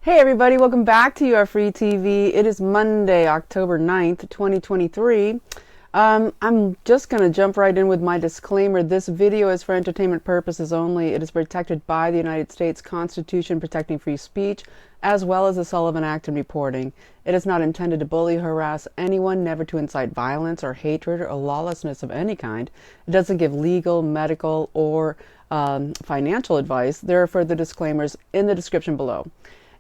Hey everybody, welcome back to YAFTV. It is Monday, October 9th, 2023. I'm just going to jump right in with my disclaimer. This video is for entertainment purposes only. It is protected by the United States Constitution protecting free speech, as well as the Sullivan Act and reporting. It is not intended to bully or harass anyone, never to incite violence or hatred or lawlessness of any kind. It doesn't give legal, medical, or financial advice. There are further disclaimers in the description below.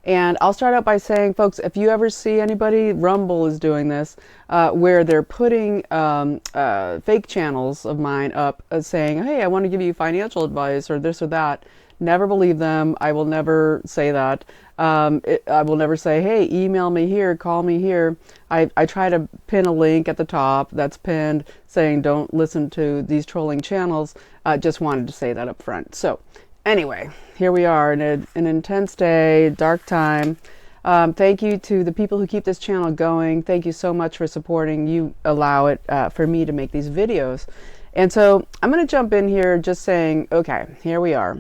And I'll start out by saying, folks, if you ever see anybody, Rumble is doing this, where they're putting fake channels of mine up saying, hey, I want to give you financial advice or this or that. Never believe them. I will never say that. I will never say, hey, email me here, call me here. I try to pin a link at the top that's pinned saying don't listen to these trolling channels. Just wanted to say that up front. So anyway, here we are in an intense day, dark time. Thank you to the people who keep this channel going. Thank you so much for supporting. You allow it for me to make these videos. And so I'm going to jump in here just saying, okay, here we are.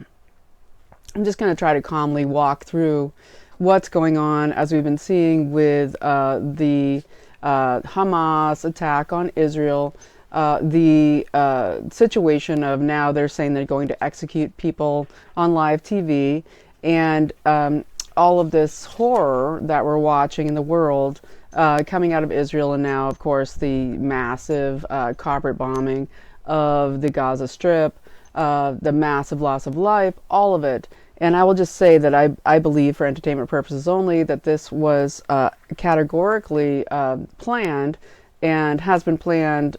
I'm just going to try to calmly walk through what's going on as we've been seeing with the Hamas attack on Israel. The situation of now they're saying they're going to execute people on live TV, and all of this horror that we're watching in the world coming out of Israel, and now, of course, the massive corporate bombing of the Gaza Strip, the massive loss of life, all of it. And I will just say that I believe, for entertainment purposes only, that this was categorically planned and has been planned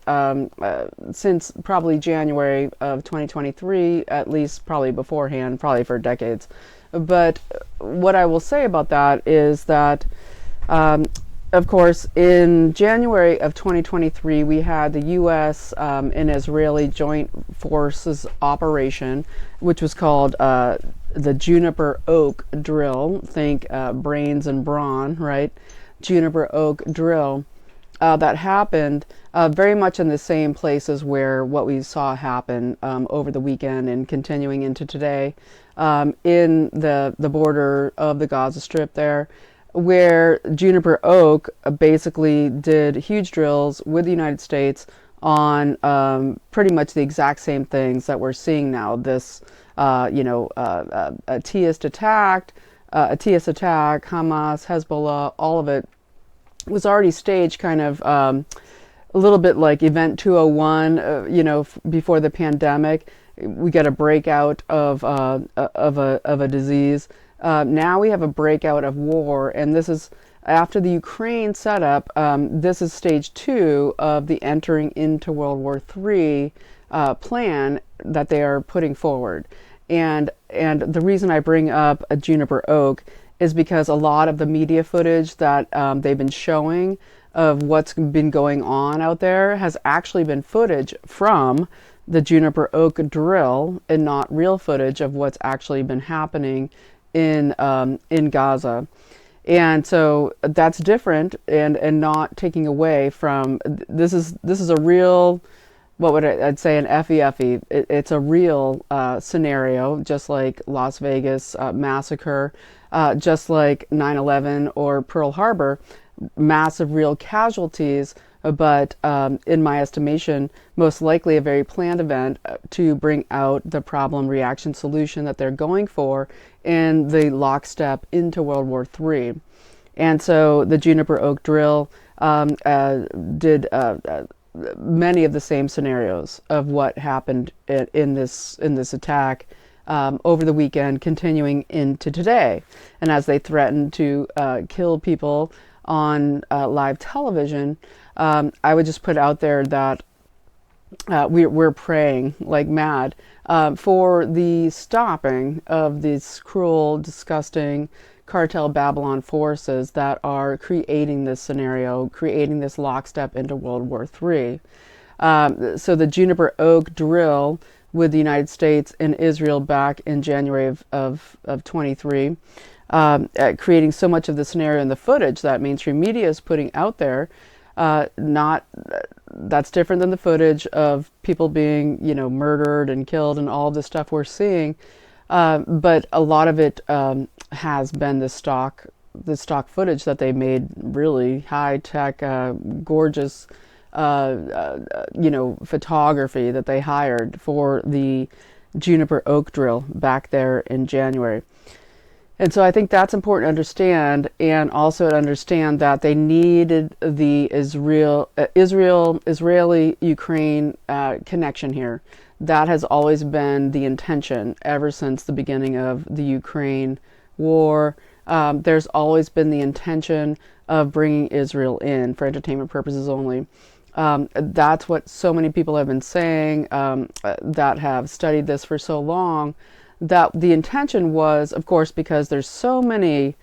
since probably January of 2023, at least probably beforehand, probably for decades. But what I will say about that is that, of course, in January of 2023, we had the U.S. and Israeli Joint Forces operation, which was called the Juniper Oak drill. Think brains and brawn, right? Juniper Oak drill. That happened very much in the same places where what we saw happen over the weekend and continuing into today, in the border of the Gaza Strip there, where Juniper Oak basically did huge drills with the United States on pretty much the exact same things that we're seeing now. This, a TIS attack, Hamas, Hezbollah, all of it was already staged kind of a little bit like Event 201, before the pandemic. We got a breakout of a disease. Now we have a breakout of war, and this is after the Ukraine setup. This is stage 2 of the entering into World War III plan that they are putting forward. And the reason I bring up a Juniper Oak is because a lot of the media footage that they've been showing of what's been going on out there has actually been footage from the Juniper Oak drill and not real footage of what's actually been happening in Gaza. And so that's different and not taking away from, this is a real, what would I'd say, an FEFE. It's a real scenario, just like Las Vegas massacre, just like 9/11 or Pearl Harbor, massive real casualties, but in my estimation, most likely a very planned event to bring out the problem reaction solution that they're going for in the lockstep into World War III. And so the Juniper Oak drill did many of the same scenarios of what happened in this attack over the weekend, continuing into today. And as they threatened to kill people on live television, I would just put out there that we're praying like mad for the stopping of these cruel, disgusting cartel Babylon forces that are creating this scenario, creating this lockstep into World War III. So the Juniper Oak drill with the United States and Israel back in January of 23, creating so much of the scenario and the footage that mainstream media is putting out there, that's different than the footage of people being, murdered and killed and all the stuff we're seeing. But a lot of it has been the stock the stock footage that they made, really high tech, gorgeous, photography that they hired for the Juniper Oak drill back there in January. And so I think that's important to understand, and also to understand that they needed the Israeli-Ukraine connection here. That has always been the intention ever since the beginning of the Ukraine war. There's always been the intention of bringing Israel in for entertainment purposes only. That's what so many people have been saying that have studied this for so long. That the intention was, of course, because there's so many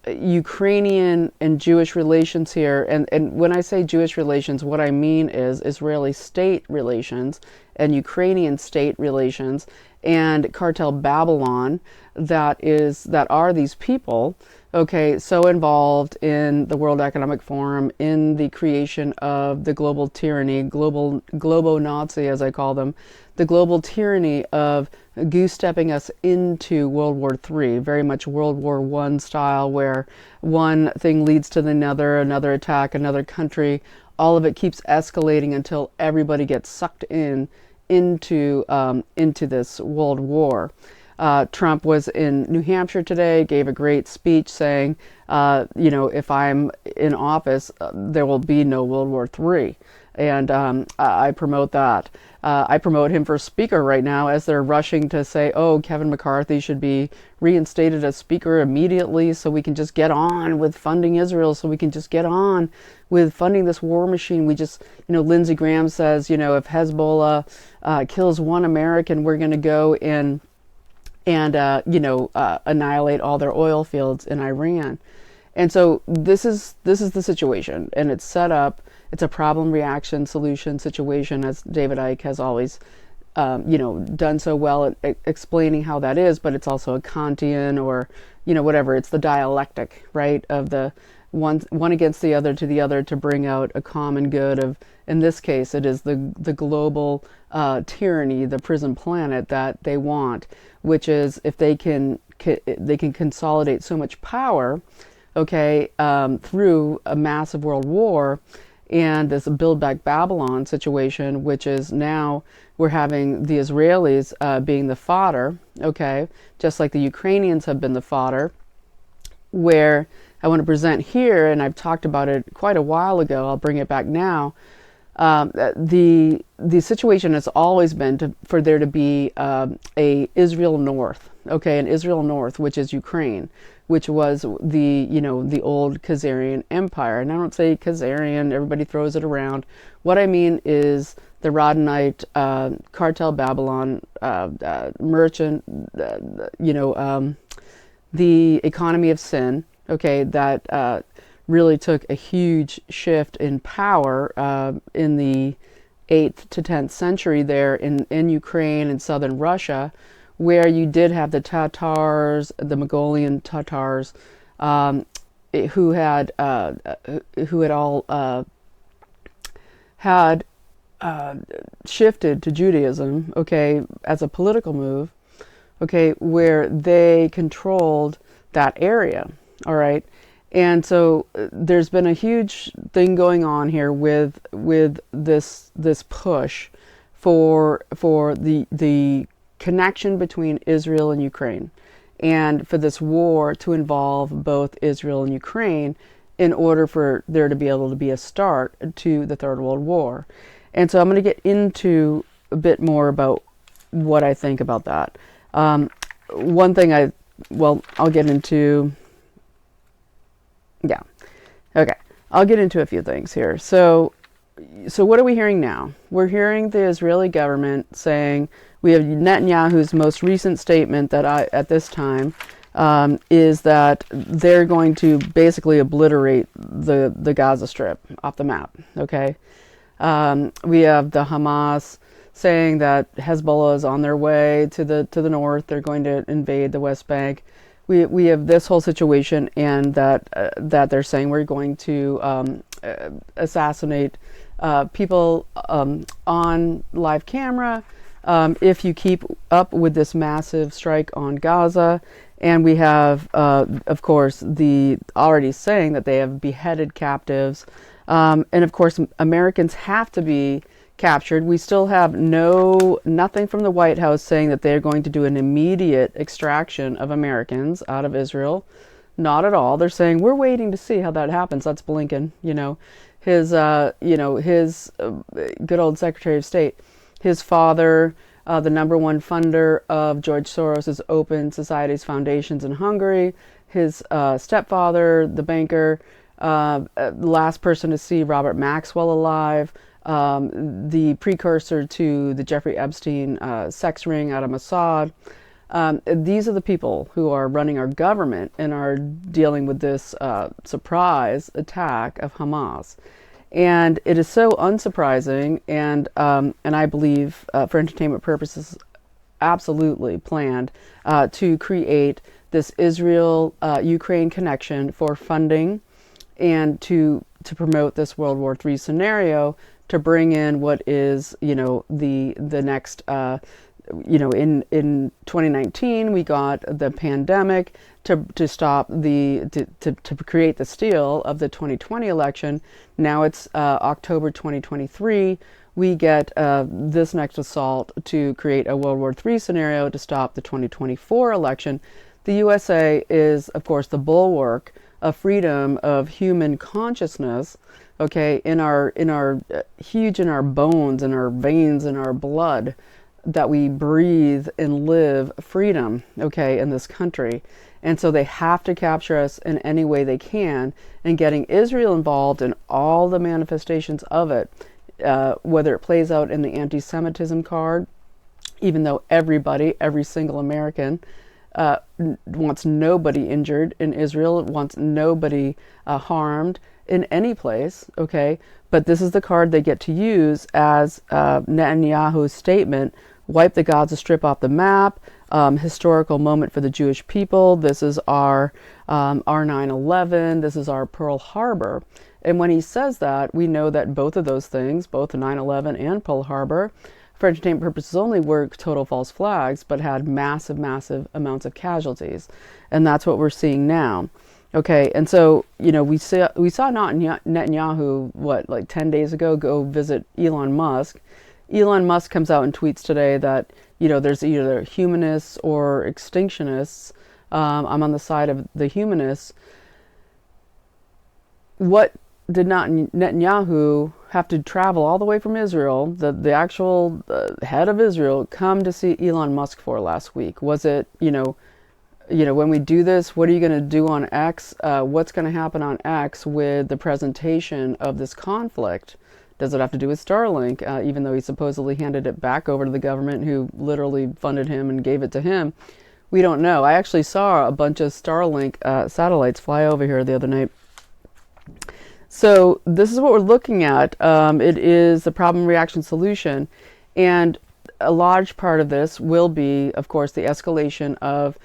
Ukrainian and Jewish relations here. And when I say Jewish relations, what I mean is Israeli state relations and Ukrainian state relations and cartel Babylon that are these people, okay, so involved in the World Economic Forum, in the creation of the global tyranny, globo-Nazi, as I call them, the global tyranny of goose-stepping us into World War III, very much World War I style, where one thing leads to another attack, another country. All of it keeps escalating until everybody gets sucked into this world war. Trump was in New Hampshire today, gave a great speech saying, if I'm in office, there will be no World War III. And I promote that. I promote him for speaker right now as they're rushing to say, oh, Kevin McCarthy should be reinstated as speaker immediately so we can just get on with funding Israel, so we can just get on with funding this war machine. We just, Lindsey Graham says, if Hezbollah kills one American, we're going to go and annihilate all their oil fields in Iran. And so this is the situation, and it's set up. It's a problem, reaction, solution situation, as David Icke has always, done so well at explaining how that is. But it's also a Kantian, or whatever. It's the dialectic, right, of the one against the other to bring out a common good of. In this case, it is the global tyranny, the prison planet that they want, which is if they can consolidate so much power, okay, through a massive world war. And this Build Back Babylon situation, which is now we're having the Israelis being the fodder, okay, just like the Ukrainians have been the fodder, where I want to present here, and I've talked about it quite a while ago, I'll bring it back now. The situation has always been for there to be a Israel North, okay, an Israel North, which is Ukraine, which was the old Khazarian Empire. And I don't say Khazarian, everybody throws it around. What I mean is the Rodinite cartel Babylon merchant, the economy of sin, okay, that really took a huge shift in power in the 8th to 10th century there in Ukraine and southern Russia, where you did have the Tatars, the Mongolian Tatars, who had all had shifted to Judaism, okay, as a political move, okay, where they controlled that area, all right. And so there's been a huge thing going on here with this push for the connection between Israel and Ukraine, and for this war to involve both Israel and Ukraine in order for there to be able to be a start to the Third World War. And so I'm going to get into a bit more about what I think about that. One thing I'll get into. Yeah. Okay. I'll get into a few things here. So what are we hearing now? We're hearing the Israeli government saying, we have Netanyahu's most recent statement that at this time is that they're going to basically obliterate the Gaza Strip off the map. Okay. We have the Hamas saying that Hezbollah is on their way to the north. They're going to invade the West Bank. We have this whole situation, and that they're saying we're going to assassinate people on live camera if you keep up with this massive strike on Gaza, And we have, of course, the already saying that they have beheaded captives. And of course, Americans have to be captured. We still have nothing from the White House saying that they're going to do an immediate extraction of Americans out of Israel. Not at all. They're saying we're waiting to see how that happens. That's Blinken, his good old Secretary of State, his father, the #1 funder of George Soros's Open Societies Foundations in Hungary, his stepfather, the banker, last person to see Robert Maxwell alive, the precursor to the Jeffrey Epstein sex ring out of Mossad. These are the people who are running our government and are dealing with this surprise attack of Hamas. And it is so unsurprising, and I believe for entertainment purposes, absolutely planned to create this Israel-Ukraine connection for funding and to promote this World War III scenario, to bring in what is, the next, in 2019 we got the pandemic to stop to create the steal of the 2020 election. Now it's October 2023. We get this next assault to create a World War III scenario to stop the 2024 election. The USA is, of course, the bulwark of freedom of human consciousness. Okay, huge in our bones, in our veins, in our blood, that we breathe and live freedom, okay, in this country. And so they have to capture us in any way they can, and getting Israel involved in all the manifestations of it, whether it plays out in the anti-Semitism card, even though every single American wants nobody injured in Israel, wants nobody harmed in any place, okay? But this is the card they get to use as Netanyahu's statement: wipe the Gaza Strip off the map, historical moment for the Jewish people. This is our 9/11. This is our Pearl Harbor. And when he says that, we know that both of those things, both 9/11 and Pearl Harbor, for entertainment purposes only, were total false flags, but had massive, massive amounts of casualties. And that's what we're seeing now. Okay, and so, we saw Netanyahu, like 10 days ago, go visit Elon Musk. Elon Musk comes out and tweets today that, there's either humanists or extinctionists. I'm on the side of the humanists. What did not Netanyahu have to travel all the way from Israel, the actual head of Israel, come to see Elon Musk for last week? Was it, when we do this, what are you going to do on X? What's going to happen on X with the presentation of this conflict? Does it have to do with Starlink, even though he supposedly handed it back over to the government, who literally funded him and gave it to him? We don't know. I actually saw a bunch of Starlink satellites fly over here the other night. So this is what we're looking at. It is the problem, reaction, solution. And a large part of this will be, of course, the escalation of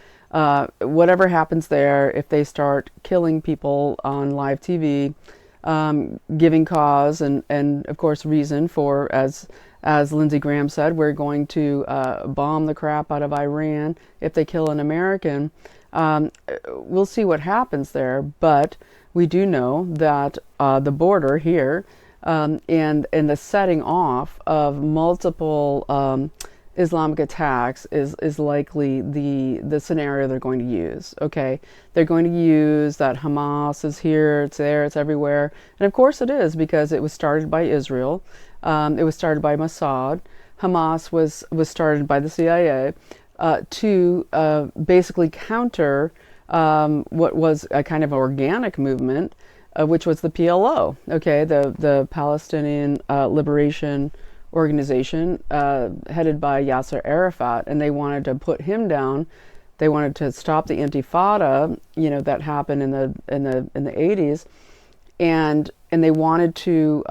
whatever happens there. If they start killing people on live TV, giving cause and of course reason for, as Lindsey Graham said, we're going to bomb the crap out of Iran if they kill an American. We'll see what happens there, but we do know that the border here and the setting off of multiple Islamic attacks is likely the scenario they're going to use. Okay, they're going to use that Hamas is here, it's there, it's everywhere, and of course it is, because it was started by Israel. It was started by Mossad. Hamas was started by the CIA to basically counter what was a kind of organic movement, which was the PLO. Okay, the Palestinian Liberation Organization, headed by Yasser Arafat, and they wanted to put him down. They wanted to stop the Intifada, that happened in the 80s, and they wanted to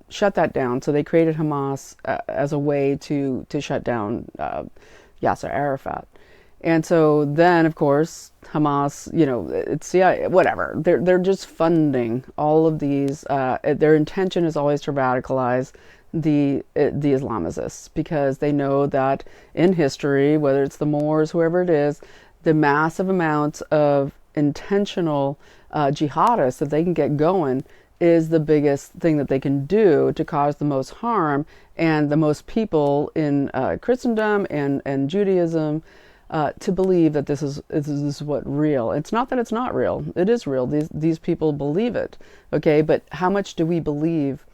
shut that down. So they created Hamas as a way to shut down Yasser Arafat. And so then, of course, Hamas, it's CIA, whatever. They're just funding all of these. Their intention is always to radicalize the Islamicists, because they know that in history, whether it's the Moors, whoever it is, the massive amounts of intentional jihadists that they can get going is the biggest thing that they can do to cause the most harm, and the most people in Christendom and Judaism to believe that this is what real. It's not that it's not real. It is real. These people believe it. Okay, but how much do we believe?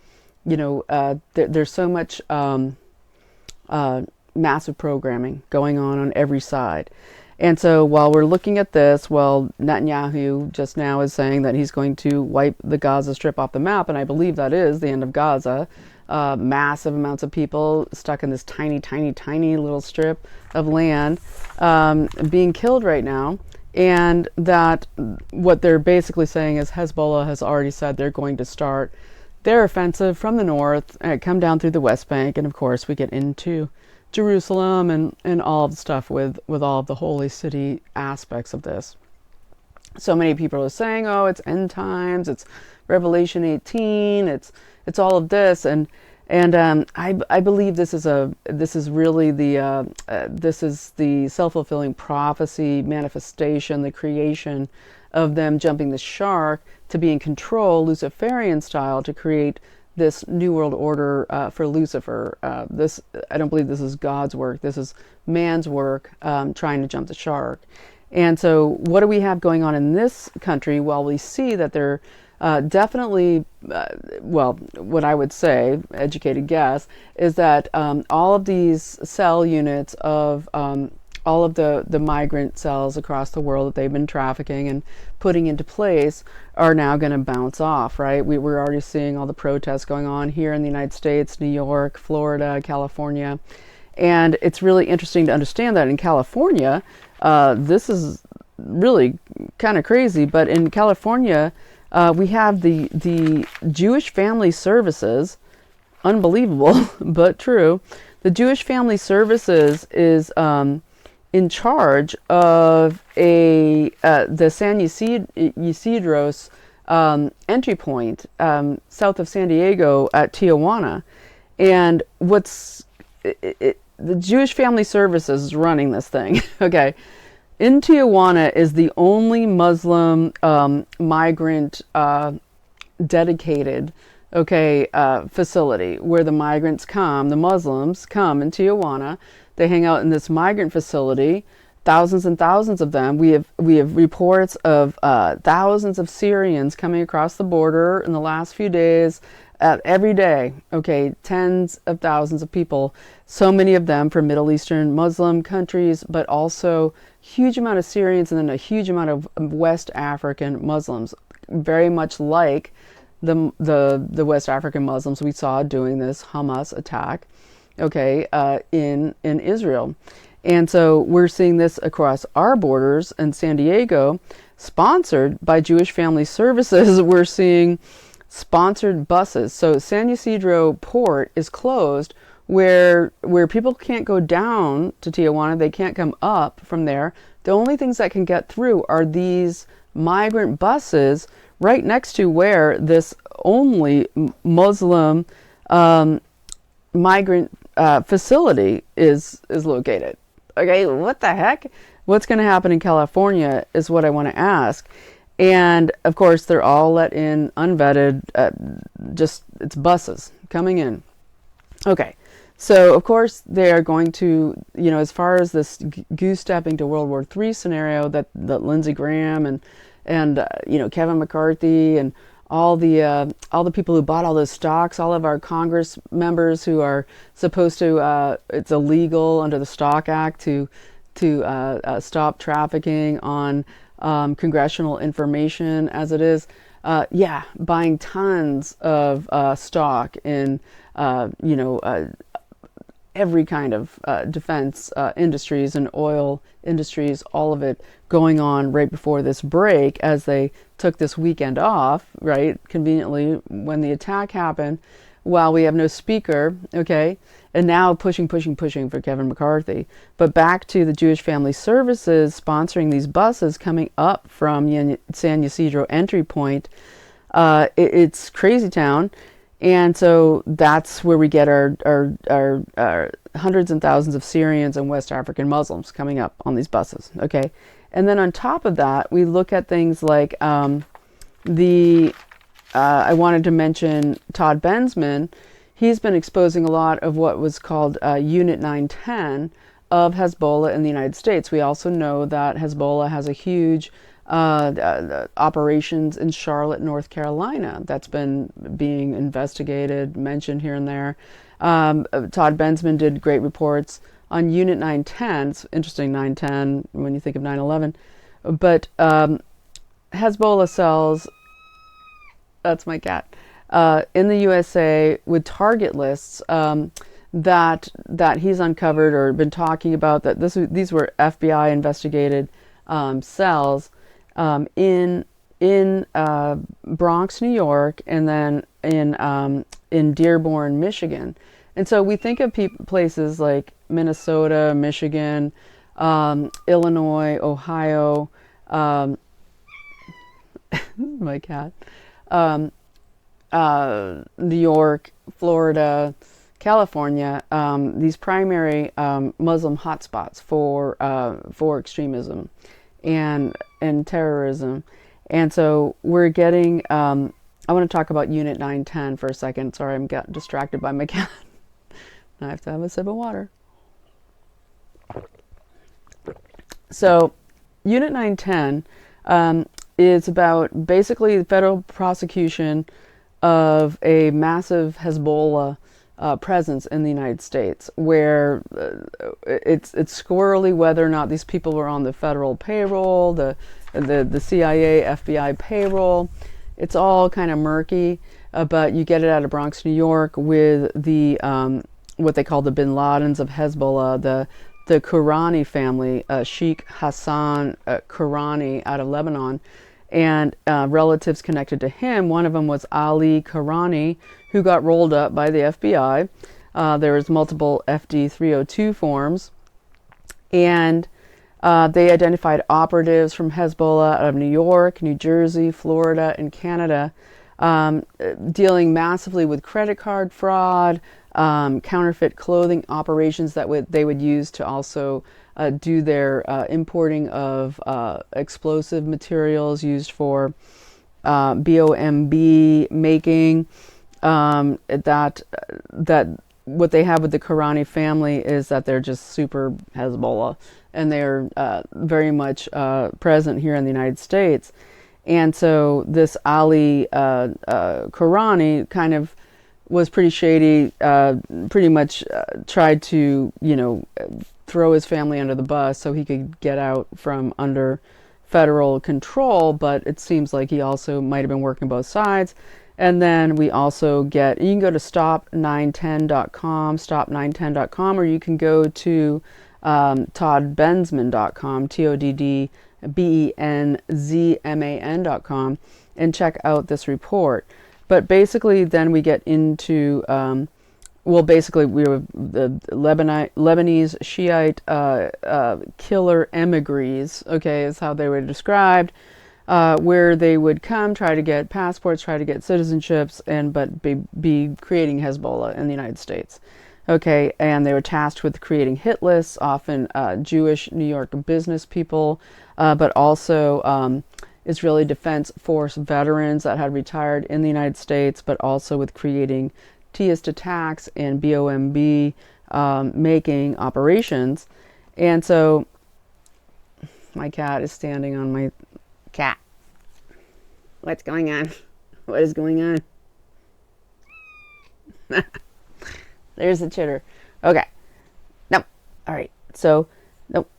You know, there's so much massive programming going on every side. And so while we're looking at this, well, Netanyahu just now is saying that he's going to wipe the Gaza Strip off the map, and I believe that is the end of Gaza. Massive amounts of people stuck in this tiny, tiny, tiny little strip of land being killed right now. And that what they're basically saying is Hezbollah has already said they're going to start their offensive from the north and come down through the West Bank. And of course, we get into Jerusalem and all of the stuff with all of the holy city aspects of this. So many people are saying, oh, it's end times, it's Revelation 18, it's all of this, and I believe this is really the self-fulfilling prophecy manifestation, the creation of them jumping the shark to be in control, Luciferian style, to create this new world order for Lucifer. I don't believe this is God's work. This is man's work trying to jump the shark. And so what do we have going on in this country? Well, we see that they're definitely, well, what I would say, educated guess, is that all of these cell units of all of the migrant cells across the world that they've been trafficking and putting into place are now going to bounce off, right? We're already seeing all the protests going on here in the United States, New York, Florida, California. And it's really interesting to understand that in California, this is really kind of crazy, but in California, we have the Jewish Family Services, unbelievable, but true. The Jewish Family Services is in charge of the San Ysidros entry point south of San Diego at Tijuana. And the Jewish Family Services is running this thing, okay? In Tijuana is the only Muslim migrant dedicated facility where the migrants come, the Muslims come in Tijuana. They hang out in this migrant facility, thousands and thousands of them. We have reports of thousands of Syrians coming across the border in the last few days, every day. Okay, tens of thousands of people, so many of them from Middle Eastern Muslim countries, but also huge amount of Syrians and then a huge amount of West African Muslims, very much like the West African Muslims we saw doing this Hamas attack, in Israel. And so we're seeing this across our borders in San Diego, sponsored by Jewish Family Services. We're seeing sponsored buses. So San Ysidro Port is closed, where people can't go down to Tijuana. They can't come up from there. The only things that can get through are these migrant buses right next to where this only Muslim migrant facility is located. Okay, what the heck? What's going to happen in California is what I want to ask. And of course, they're all let in unvetted, it's buses coming in. Okay, so of course they are going to, as far as this goose stepping to World War III scenario that Lindsey Graham and Kevin McCarthy and all the people who bought all those stocks, all of our Congress members who are supposed to, it's illegal under the Stock Act to stop trafficking on congressional information as it is. Buying tons of stock in, every kind of defense industries and oil industries, all of it going on right before this break as they took this weekend off, right, conveniently when the attack happened, while we have no speaker, okay, and now pushing for Kevin McCarthy. But back to the Jewish Family Services sponsoring these buses coming up from San Ysidro entry point. It's crazy town. And so that's where we get our hundreds and thousands of Syrians and West African Muslims coming up on these buses, okay? And then on top of that, we look at things like I wanted to mention Todd Bensman. He's been exposing a lot of what was called Unit 910 of Hezbollah in the United States. We also know that Hezbollah has a huge operations in Charlotte, North Carolina, that's been being investigated, mentioned here and there. Todd Bensman did great reports on Unit 910. It's interesting, 910, when you think of 9/11. But Hezbollah cells, that's my cat, in the USA with target lists that he's uncovered or been talking about, that these were FBI investigated cells in Bronx, New York, and then in Dearborn, Michigan. And so we think of places like Minnesota, Michigan, Illinois, Ohio, my cat, New York, Florida, California, these primary Muslim hotspots for extremism and terrorism. And so we're getting, I want to talk about Unit 910 for a second. Sorry, I'm got distracted by my cat. I have to have a sip of water. So Unit 910 is about basically the federal prosecution of a massive Hezbollah presence in the United States, where it's squirrely whether or not these people were on the federal payroll, the CIA, FBI payroll. It's all kind of murky, but you get it out of Bronx, New York, with the what they call the Bin Ladens of Hezbollah, the Kourani family, Sheikh Hassan Kourani out of Lebanon, and relatives connected to him. One of them was Ali Kourani, who got rolled up by the FBI. There was multiple FD 302 forms, and they identified operatives from Hezbollah out of New York, New Jersey, Florida, and Canada, dealing massively with credit card fraud, counterfeit clothing operations that they would use to also do their importing of explosive materials used for BOMB making. That what they have with the Kourani family is that they're just super Hezbollah, and they're very much present here in the United States. And so this Ali Kourani kind of was pretty shady, pretty much tried to, throw his family under the bus so he could get out from under federal control, but it seems like he also might have been working both sides. And then we also get, you can go to stop910.com, stop910.com, or you can go to toddbensman.com, toddbenzman.com, and check out this report. But basically then we get into, basically we were the Lebanese Shiite killer emigres, okay, is how they were described, where they would come, try to get passports, try to get citizenships, but be creating Hezbollah in the United States. Okay, and they were tasked with creating hit lists, often Jewish New York business people, but also Israeli Defense Force veterans that had retired in the United States, but also with creating terrorist attacks and BOMB making operations. And so my cat is standing on my cat. What's going on? What is going on? There's the chitter. Okay. No. All right. So, nope.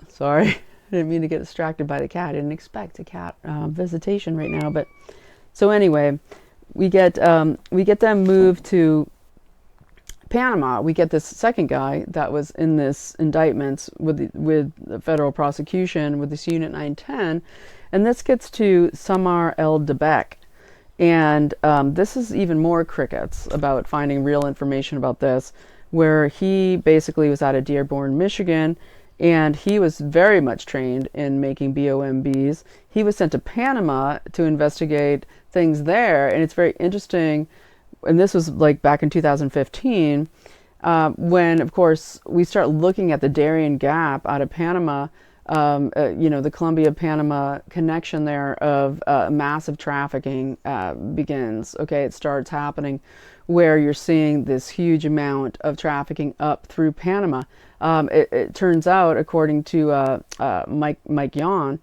Sorry. I didn't mean to get distracted by the cat. I didn't expect a cat visitation right now. But so anyway, we get them moved to Panama. We get this second guy that was in this indictments with the federal prosecution with this Unit 910, and this gets to Samar el-Dabek. And this is even more crickets about finding real information about this, where he basically was out of Dearborn, Michigan, and he was very much trained in making BOMBs. He was sent to Panama to investigate things there, and it's very interesting, and this was like back in 2015, when, of course, we start looking at the Darien Gap out of Panama, the Colombia-Panama connection there of massive trafficking begins. Okay, it starts happening where you're seeing this huge amount of trafficking up through Panama. It turns out, according to Mike Yon,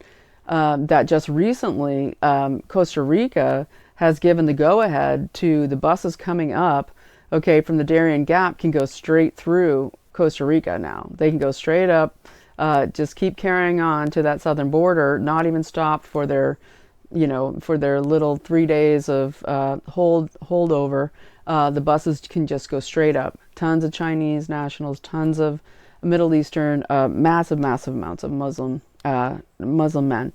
that just recently Costa Rica has given the go-ahead to the buses coming up, okay, from the Darien Gap can go straight through Costa Rica now. They can go straight up, just keep carrying on to that southern border, not even stop for their, for their little 3 days of holdover. The buses can just go straight up. Tons of Chinese nationals, tons of Middle Eastern, massive amounts of Muslim men,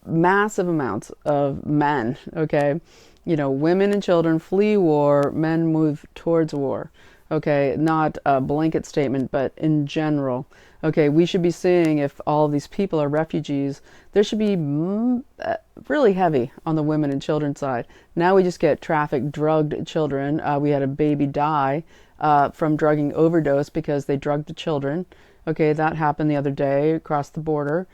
massive amounts of men. Okay, women and children flee war, men move towards war. Okay, not a blanket statement, but in general. Okay, we should be seeing if all of these people are refugees, there should be really heavy on the women and children side. Now we just get trafficked, drugged children. We had a baby die from drugging overdose because they drugged the children. Okay, that happened the other day across the border.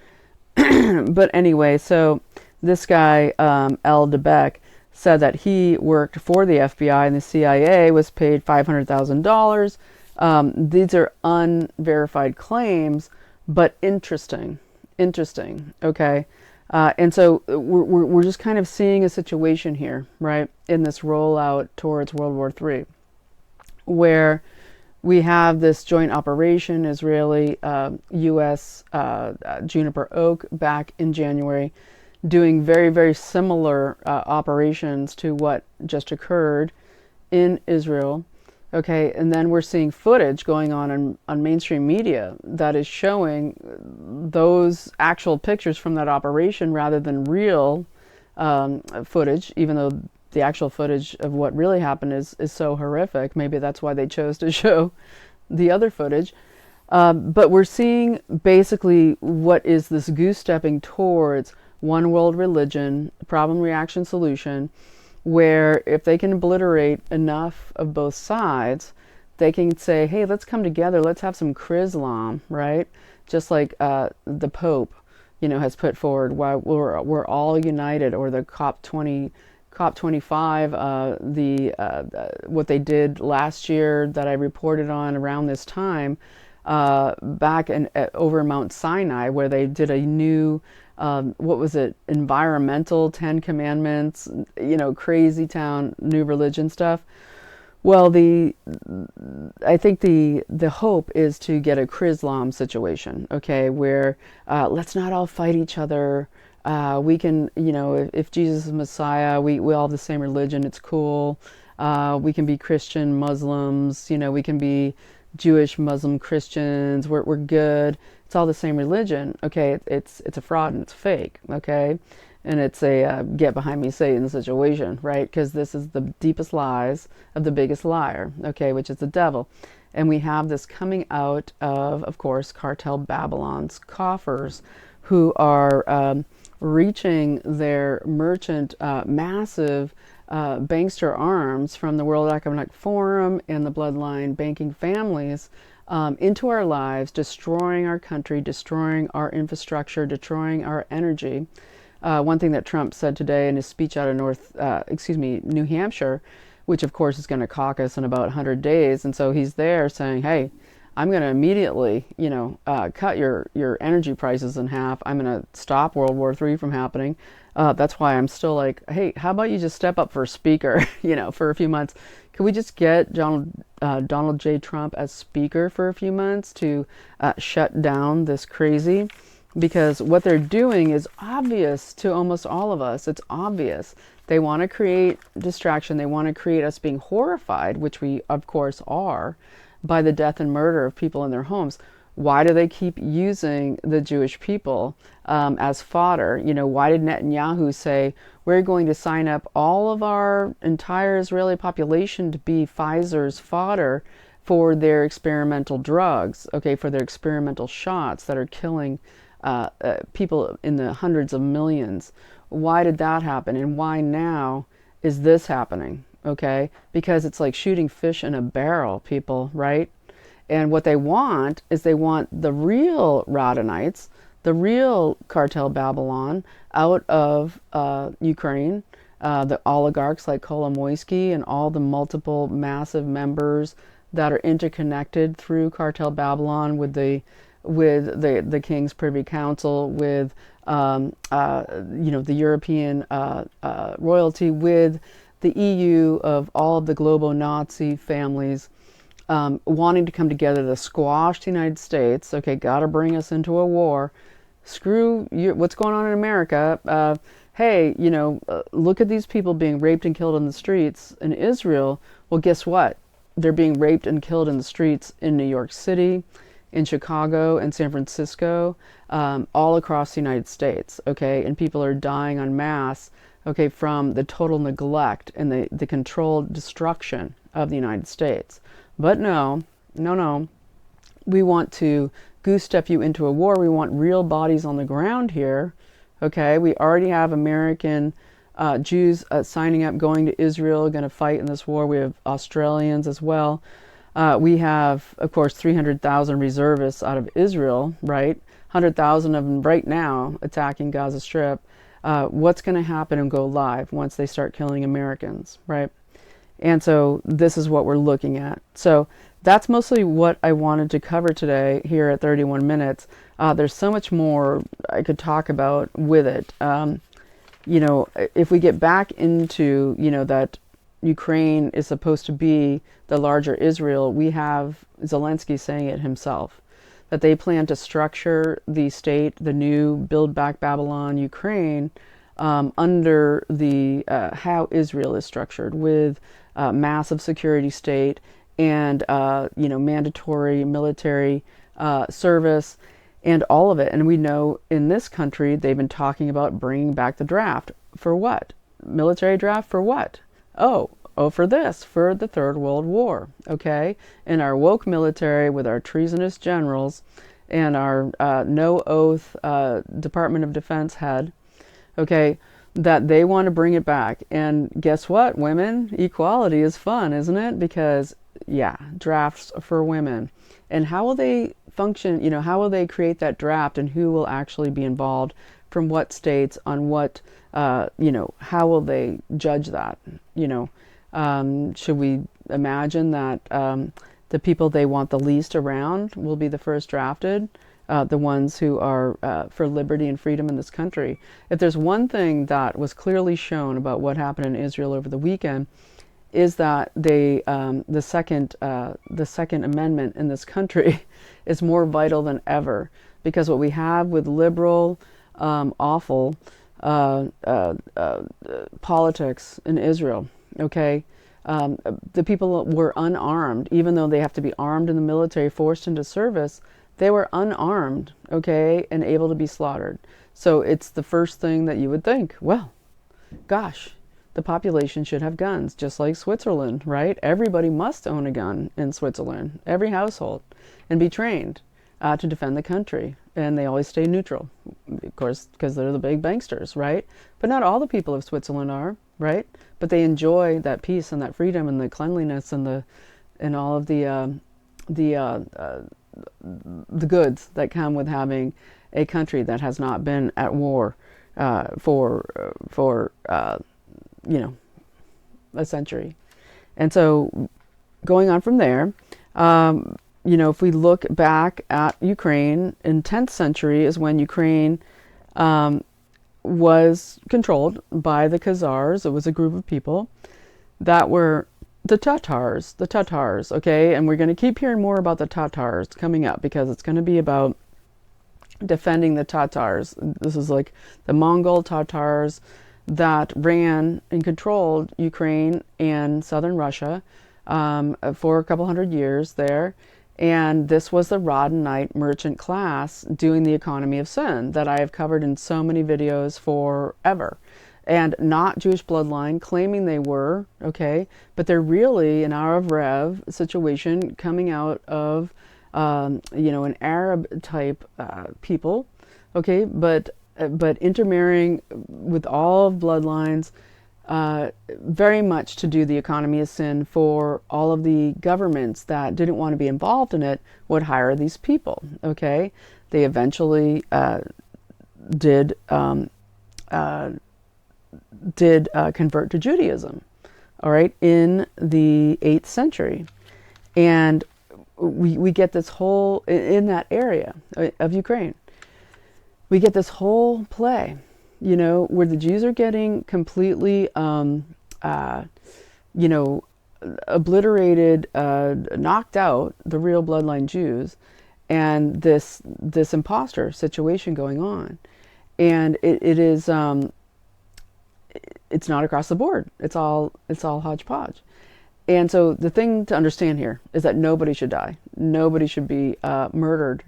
But anyway, so this guy, El DeBeck, said that he worked for the FBI and the CIA, was paid $500,000. These are unverified claims, but interesting, okay? And so we're just kind of seeing a situation here, right, in this rollout towards World War III, where we have this joint operation, Israeli, U.S., Juniper Oak, back in January, doing very similar operations to what just occurred in Israel. Okay, and then we're seeing footage going on mainstream media that is showing those actual pictures from that operation rather than real footage, even though the actual footage of what really happened is so horrific. Maybe that's why they chose to show the other footage. But we're seeing basically what is this goose stepping towards one world religion, problem, reaction, solution, where if they can obliterate enough of both sides, they can say, hey, let's come together, let's have some Chrislam, right? Just like the Pope, has put forward, why we're all united, or the COP25, what they did last year that I reported on around this time, back over Mount Sinai, where they did a new what was it, environmental 10 commandments, crazy town, new religion stuff. Well, I think the hope is to get a Chrislam situation, okay, where let's not all fight each other. We can, if Jesus is Messiah, we all have the same religion, it's cool. We can be Christian Muslims, we can be Jewish, Muslim, Christians, we're good. It's all the same religion. Okay, it's a fraud and it's fake, okay? And it's a get behind me Satan situation, right? Because this is the deepest lies of the biggest liar, okay, which is the devil. And we have this coming out of course, cartel Babylon's coffers, who are reaching their merchant massive bankster arms from the World Economic Forum and the bloodline banking families into our lives, destroying our country, destroying our infrastructure, destroying our energy. One thing that Trump said today in his speech out of New Hampshire, which of course is going to caucus in about 100 days, and so he's there saying, hey, I'm going to immediately, cut your energy prices in half. I'm going to stop World War III from happening. That's why I'm still like, hey, how about you just step up for speaker, for a few months? Can we just get Donald J. Trump as speaker for a few months to shut down this crazy? Because what they're doing is obvious to almost all of us. It's obvious. They want to create distraction. They want to create us being horrified, which we, of course, are, by the death and murder of people in their homes. Why do they keep using the Jewish people as fodder? Why did Netanyahu say, we're going to sign up all of our entire Israeli population to be Pfizer's fodder for their experimental drugs, okay, for their experimental shots that are killing people in the hundreds of millions? Why did that happen? And why now is this happening? Okay, because it's like shooting fish in a barrel, people, right? And what they want is they want the real Radhanites, the real cartel Babylon out of Ukraine, the oligarchs like Kolomoisky and all the multiple massive members that are interconnected through cartel Babylon with the King's Privy Council, with the European royalty, with the EU, of all of the globo-Nazi families wanting to come together to squash the United States. Okay, got to bring us into a war. Screw you, what's going on in America? Hey, look at these people being raped and killed in the streets in Israel. Well, guess what? They're being raped and killed in the streets in New York City, in Chicago, and San Francisco, all across the United States, okay? And people are dying en masse, okay, from the total neglect and the controlled destruction of the United States. But no, we want to goose step you into a war. We want real bodies on the ground here, okay? We already have American Jews signing up, going to Israel, going to fight in this war. We have Australians as well. We have, of course, 300,000 reservists out of Israel, right? 100,000 of them right now attacking Gaza Strip. What's going to happen and go live once they start killing Americans, right? And so this is what we're looking at. So that's mostly what I wanted to cover today here at 31 minutes. There's so much more I could talk about with it. If we get back into, that Ukraine is supposed to be the larger Israel, we have Zelensky saying it himself, that they plan to structure the state, the new Build Back Babylon Ukraine, under the how Israel is structured, with massive security state and mandatory military service and all of it. And we know in this country they've been talking about bringing back the draft. For what? Military draft for what? Oh, for this, for the Third World War, okay? And our woke military with our treasonous generals and our no oath Department of Defense head, okay, that they want to bring it back. And guess what, women? Equality is fun, isn't it? Because, yeah, drafts for women. And how will they function, how will they create that draft, and who will actually be involved from what states, on what, how will they judge that? Should we imagine that the people they want the least around will be the first drafted? The ones who are for liberty and freedom in this country. If there's one thing that was clearly shown about what happened in Israel over the weekend, is that the second amendment in this country is more vital than ever, because what we have with liberal, awful politics in Israel, okay, the people were unarmed, even though they have to be armed in the military, forced into service. They were unarmed, okay, and able to be slaughtered. So it's the first thing that you would think, well, gosh, the population should have guns, just like Switzerland, right? Everybody must own a gun in Switzerland, every household, and be trained to defend the country. And they always stay neutral, of course, because they're the big banksters, right? But not all the people of Switzerland are, right? But they enjoy that peace and that freedom and the cleanliness and all of the goods that come with having a country that has not been at war for a century. And so going on from there, if we look back at Ukraine, in 10th century is when Ukraine was controlled by the Khazars. It was a group of people that were the Tatars, okay? And we're going to keep hearing more about the Tatars coming up, because it's going to be about defending the Tatars. This is like the Mongol Tatars that ran and controlled Ukraine and southern Russia for a couple hundred years there. And this was the Roddenite merchant class doing the economy of sin that I have covered in so many videos forever. And not Jewish bloodline, claiming they were, okay, but they're really an Arab Rev situation coming out of, an Arab type people, okay, but intermarrying with all of bloodlines, very much to do the economy of sin for all of the governments that didn't want to be involved in it would hire these people, okay, They eventually did convert to Judaism, all right, in the 8th century. And we get this whole, in that area of Ukraine, we get this whole play, you know, where the Jews are getting completely, you know, obliterated, knocked out, the real bloodline Jews, and this imposter situation going on. And it is, it's not across the board. It's all hodgepodge. And so the thing to understand here is that nobody should die. Nobody should be murdered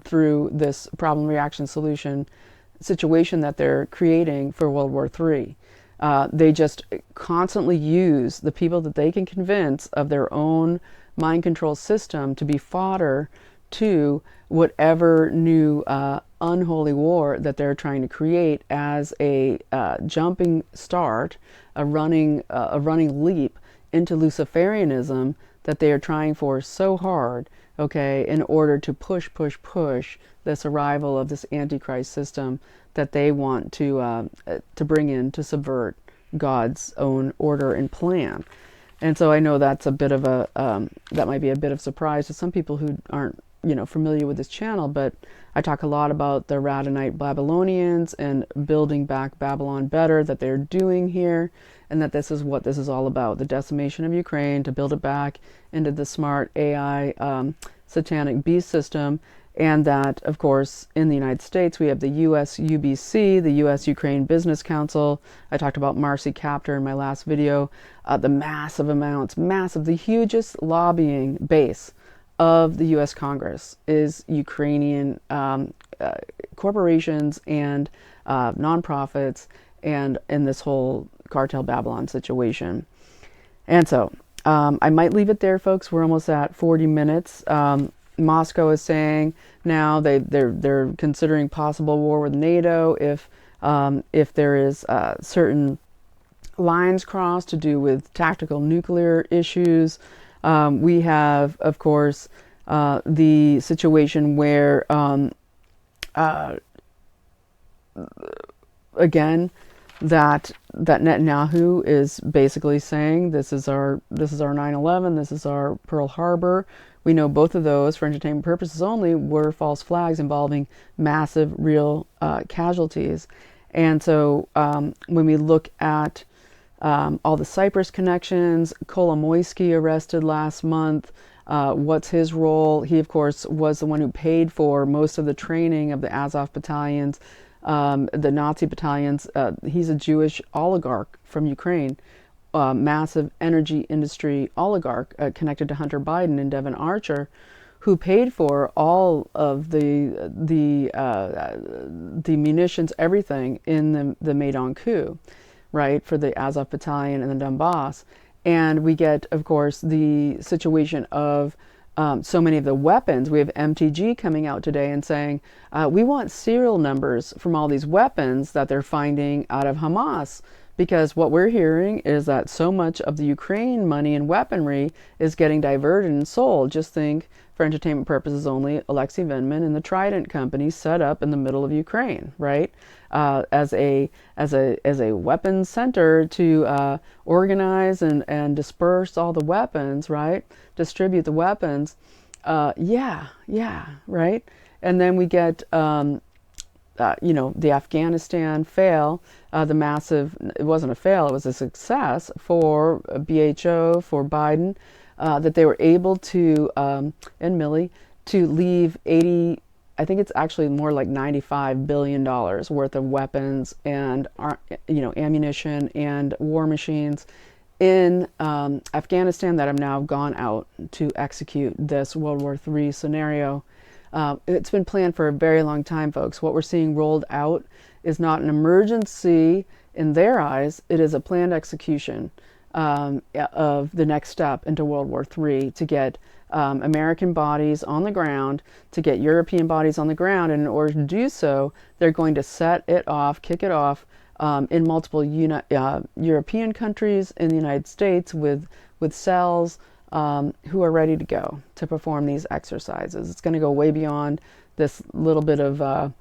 through this problem, reaction, solution situation that they're creating for World War III. They just constantly use the people that they can convince of their own mind control system to be fodder to whatever new unholy war that they're trying to create as a jumping start, a running leap into Luciferianism that they are trying for so hard, okay, in order to push this arrival of this Antichrist system that they want to bring in to subvert God's own order and plan. And so I know that's a bit of a that might be a bit of surprise to some people who aren't, you know, familiar with this channel, but I talk a lot about the Radhanite Babylonians and building back Babylon better that they're doing here, and that this is what this is all about, the decimation of Ukraine to build it back into the smart AI satanic beast system. And that, of course, in the United States, we have the US UBC, the US Ukraine Business Council. I talked about Marcy Kaptur in my last video, the massive amounts, the hugest lobbying base of the U.S. Congress is Ukrainian corporations and nonprofits, and in this whole cartel Babylon situation. And so I might leave it there, folks. We're almost at 40 minutes. Moscow is saying now they're considering possible war with NATO if there is certain lines crossed to do with tactical nuclear issues. We have, of course, the situation where, again, that Netanyahu is basically saying this is our 9/11, this is our Pearl Harbor. We know both of those, for entertainment purposes only, were false flags involving massive real casualties. And so when we look at all the Cyprus connections, Kolomoisky arrested last month. What's his role? He, of course, was the one who paid for most of the training of the Azov battalions, the Nazi battalions. He's a Jewish oligarch from Ukraine, massive energy industry oligarch connected to Hunter Biden and Devin Archer, who paid for all of the munitions, everything in the Maidan coup, right, for the Azov battalion and the Donbass. And we get, of course, the situation of so many of the weapons. We have MTG coming out today and saying, we want serial numbers from all these weapons that they're finding out of Hamas. Because what we're hearing is that so much of the Ukraine money and weaponry is getting diverted and sold. Just think, for entertainment purposes only, Alexei Vindman and the Trident Company set up in the middle of Ukraine, right? As a weapons center to organize and disperse all the weapons, right? Distribute the weapons. Yeah, right? And then we get, you know, the Afghanistan fail, the massive, it wasn't a fail, it was a success for BHO, for Biden, that they were able to, and Milley, to leave 80, I think it's actually more like $95 billion worth of weapons and, you know, ammunition and war machines in Afghanistan that have now gone out to execute this World War III scenario. It's been planned for a very long time, folks. What we're seeing rolled out is not an emergency in their eyes. It is a planned execution of the next step into World War III to get American bodies on the ground, to get European bodies on the ground. And in order to do so, they're going to set it off, kick it off in multiple European countries, in the United States, with cells who are ready to go to perform these exercises. It's going to go way beyond this little bit of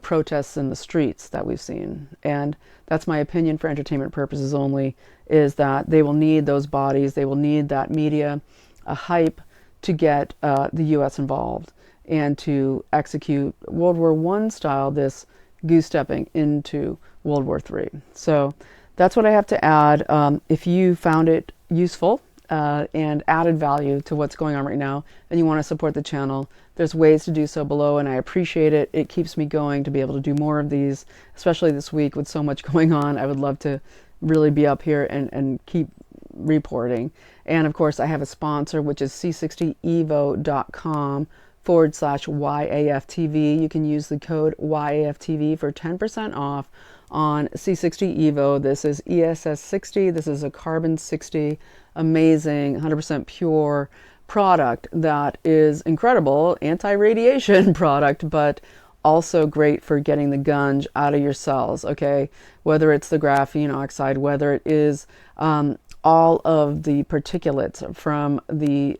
protests in the streets that we've seen. And that's my opinion for entertainment purposes only, is that they will need those bodies, they will need that media hype to get the U.S. involved and to execute World War I style, this goose-stepping into World War III. So that's what I have to add. If you found it useful and added value to what's going on right now, and you want to support the channel, there's ways to do so below, and I appreciate it. It keeps me going to be able to do more of these, especially this week with so much going on. I would love to really be up here and keep reporting. And of course, I have a sponsor, which is c60evo.com/YAFTV. You can use the code YAFTV for 10% off on C60 Evo. This is ESS 60. This is a carbon 60, amazing, 100% pure product that is incredible, anti-radiation product, but also great for getting the gunge out of your cells, okay? Whether it's the graphene oxide, whether it is all of the particulates from the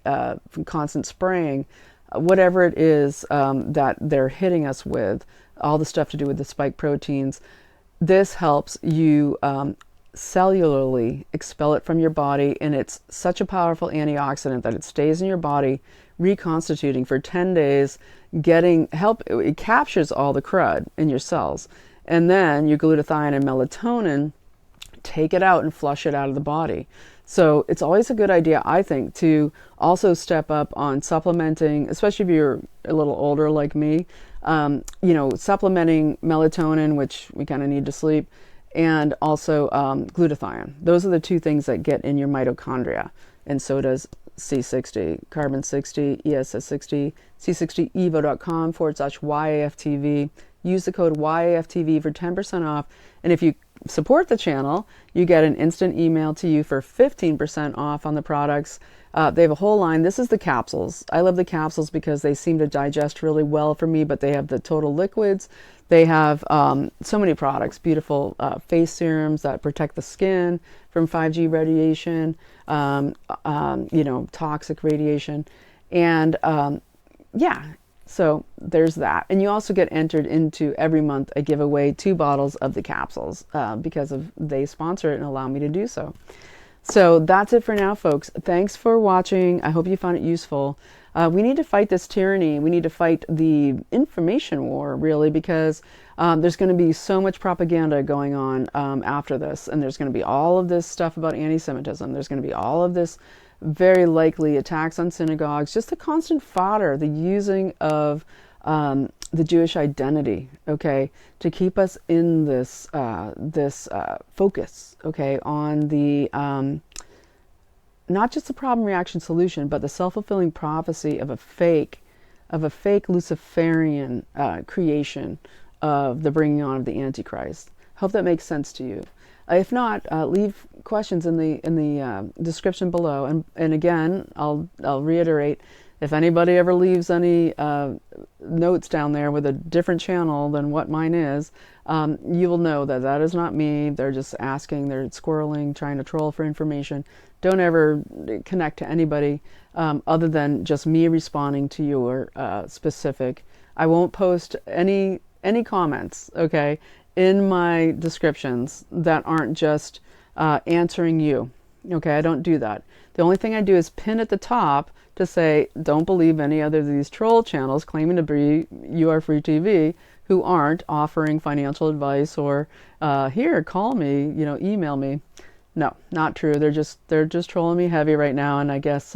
from constant spraying, whatever it is that they're hitting us with, all the stuff to do with the spike proteins, this helps you cellularly expel it from your body, and it's such a powerful antioxidant that it stays in your body, reconstituting for 10 days, it captures all the crud in your cells, and then your glutathione and melatonin take it out and flush it out of the body. So it's always a good idea, I think, to also step up on supplementing, especially if you're a little older like me, supplementing melatonin, which we kind of need to sleep, and also glutathione. Those are the two things that get in your mitochondria. And so does C60, carbon 60, ESS 60, c60evo.com/YAFTV. Use the code YAFTV for 10% off. And if you support the channel, you get an instant email to you for 15% off on the products. They have a whole line. This is the capsules. I love the capsules because they seem to digest really well for me, but they have the total liquids. They have so many products, beautiful face serums that protect the skin from 5G radiation, toxic radiation. And so there's that. And you also get entered into every month a giveaway 2 bottles of the capsules because they sponsor it and allow me to do so. So that's it for now, folks. Thanks for watching. I hope you found it useful. We need to fight this tyranny. We need to fight the information war, really, because there's going to be so much propaganda going on after this. And there's going to be all of this stuff about anti-Semitism. There's going to be all of this very likely attacks on synagogues, just the constant fodder, the using of the Jewish identity, okay, to keep us in this focus, okay, on the not just the problem, reaction, solution, but the self-fulfilling prophecy of a fake Luciferian creation of the bringing on of the Antichrist. Hope that makes sense to you. If not, leave questions in the description below. And again, I'll reiterate, if anybody ever leaves any notes down there with a different channel than what mine is, you will know that that is not me. They're just asking, they're squirreling, trying to troll for information. Don't ever connect to anybody other than just me responding to your specific. I won't post any comments, okay, in my descriptions that aren't just answering you. Okay, I don't do that. The only thing I do is pin at the top to say, don't believe any other of these troll channels claiming to be Free TV who aren't offering financial advice or here, call me, email me. No, not true. They're just trolling me heavy right now, and I guess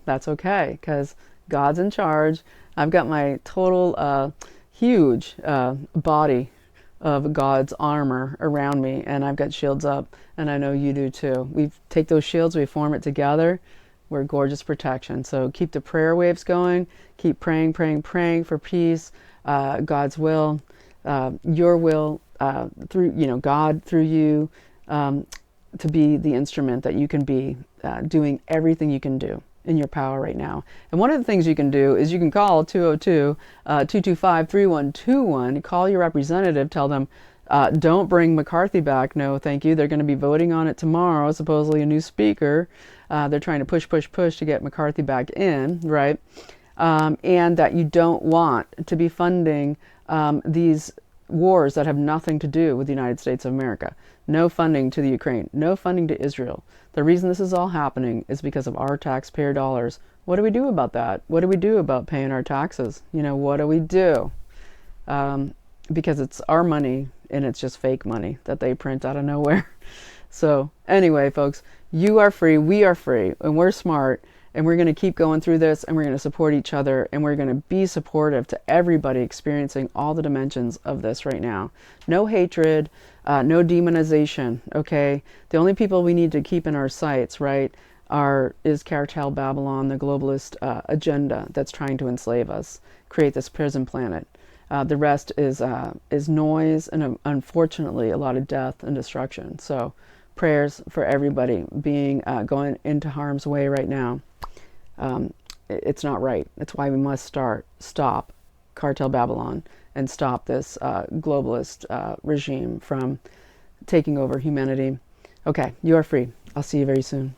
that's okay because God's in charge. I've got my total huge body of God's armor around me, and I've got shields up, and I know you do too. We take those shields, we form it together. We're gorgeous protection. So keep the prayer waves going. Keep praying, praying, praying for peace, God's will, your will through God through you, to be the instrument that you can be, doing everything you can do in your power right now. And one of the things you can do is you can call 202-225-3121. Call your representative, tell them, don't bring McCarthy back. No, thank you. They're going to be voting on it tomorrow, supposedly a new speaker. They're trying to push to get McCarthy back in, right? and that you don't want to be funding these wars that have nothing to do with the United States of America. No funding to the Ukraine, no funding to Israel. The reason this is all happening is because of our taxpayer dollars. What do we do about that? What do we do about paying our taxes? You know, what do we do? Because it's our money and it's just fake money that they print out of nowhere. So anyway, folks, you are free, we are free, and we're smart, and we're going to keep going through this, and we're going to support each other, and we're going to be supportive to everybody experiencing all the dimensions of this right now. No hatred, no demonization, okay? The only people we need to keep in our sights, right, is Cartel Babylon, the globalist agenda that's trying to enslave us, create this prison planet. The rest is noise and unfortunately a lot of death and destruction. So prayers for everybody going into harm's way right now. It's not right. That's why we must stop Cartel Babylon and stop this globalist regime from taking over humanity. Okay, you are free. I'll see you very soon.